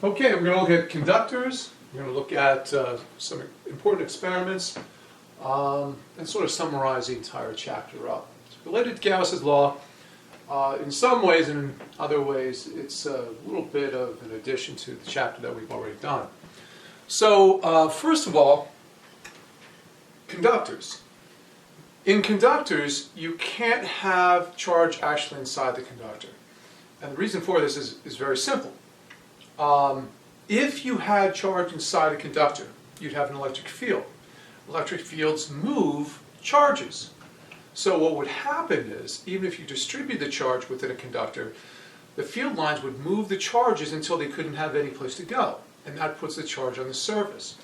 Okay, we're going to look at conductors. We're going to look at some important experiments and sort of summarize the entire chapter up. It's related to Gauss's law. In some ways and in other ways, it's a little bit of an addition to the chapter that we've already done. So, first of all, conductors. In conductors, you can't have charge actually inside the conductor. And the reason for this is very simple. If you had charge inside a conductor, you'd have an electric field. Electric fields move charges. So what would happen is, even if you distribute the charge within a conductor, the field lines would move the charges until they couldn't have any place to go. And that puts the charge on the surface.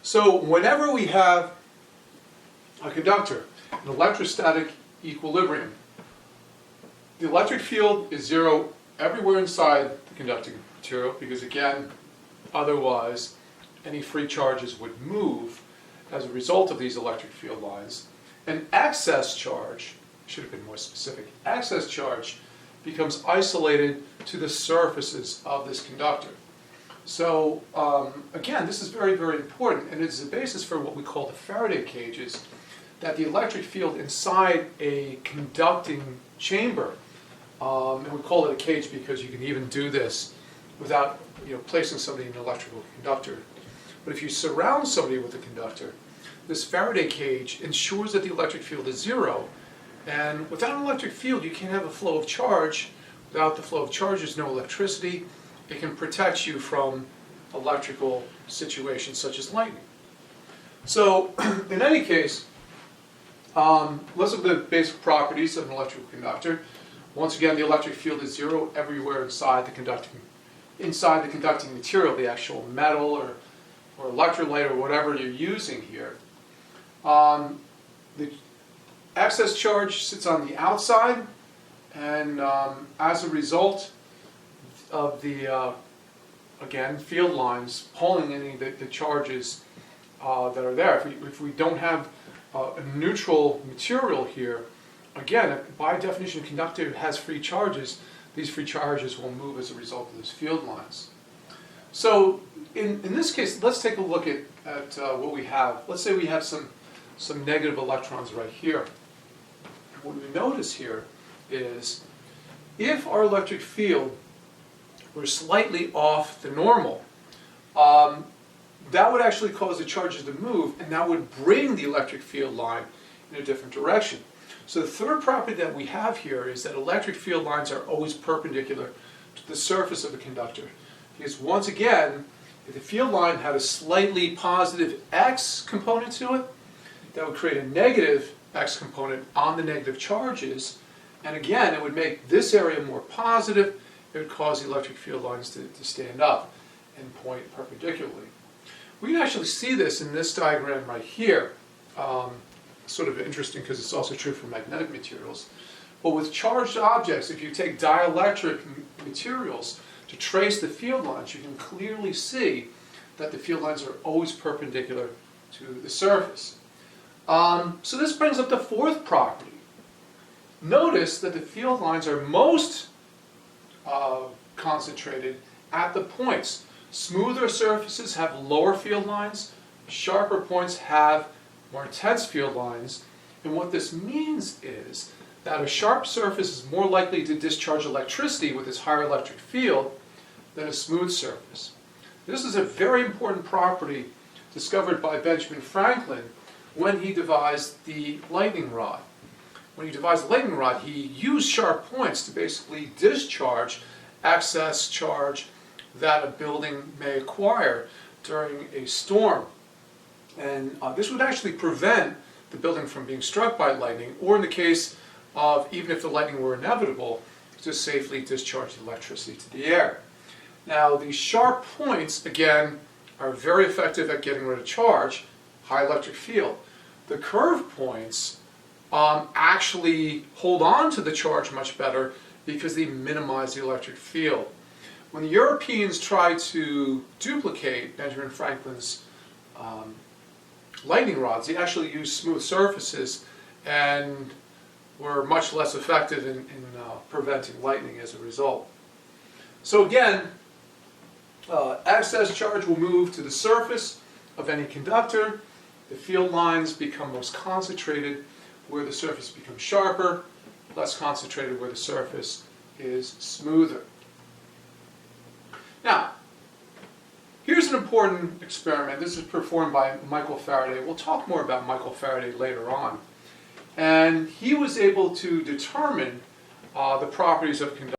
So whenever we have a conductor, an electrostatic equilibrium, the electric field is zero everywhere inside the conducting material because, again, otherwise any free charges would move as a result of these electric field lines. And excess charge, should have been more specific, excess charge becomes isolated to the surfaces of this conductor. So again, this is very, very important, and it's the basis for what we call the Faraday cages, that the electric field inside a conducting chamber, and we call it a cage because you can even do this without placing somebody in an electrical conductor. But if you surround somebody with a conductor, this Faraday cage ensures that the electric field is zero. And without an electric field, you can't have a flow of charge. Without the flow of charge, there's no electricity. It can protect you from electrical situations such as lightning. So, in any case, let's look at the basic properties of an electrical conductor. Once again, the electric field is zero everywhere inside the conducting material, the actual metal or electrolyte or whatever you're using here. The excess charge sits on the outside, and as a result of the again, field lines pulling any of the charges that are there. If we don't have a neutral material here, again, by definition, a conductor has free charges. These free charges will move as a result of those field lines. So in this case, let's take a look at what we have. Let's say we have some negative electrons right here. What we notice here is if our electric field were slightly off the normal, that would actually cause the charges to move, and that would bring the electric field line in a different direction. So the third property that we have here is that electric field lines are always perpendicular to the surface of the conductor. Because once again, if the field line had a slightly positive X component to it, that would create a negative X component on the negative charges. And again, it would make this area more positive. It would cause the electric field lines to stand up and point perpendicularly. We can actually see this in this diagram right here. Sort of interesting because it's also true for magnetic materials. But with charged objects, if you take dielectric materials to trace the field lines, you can clearly see that the field lines are always perpendicular to the surface. So this brings up the fourth property. Notice that the field lines are most concentrated at the points. Smoother surfaces have lower field lines, sharper points have more intense field lines, and what this means is that a sharp surface is more likely to discharge electricity with its higher electric field than a smooth surface. This is a very important property discovered by Benjamin Franklin when he devised the lightning rod. When he devised the lightning rod, he used sharp points to basically discharge excess charge that a building may acquire during a storm. And this would actually prevent the building from being struck by lightning, or in the case of, even if the lightning were inevitable, to safely discharge the electricity to the air. Now, these sharp points, again, are very effective at getting rid of charge, high electric field. The curved points actually hold on to the charge much better because they minimize the electric field. When the Europeans tried to duplicate Benjamin Franklin's lightning rods, they actually used smooth surfaces and were much less effective in preventing lightning as a result. So again, Excess charge will move to the surface of any conductor. The field lines become most concentrated where the surface becomes sharper, less concentrated where the surface is smoother. Now, here's an important experiment. This is performed by Michael Faraday. We'll talk more about Michael Faraday later on. And he was able to determine the properties of conductors.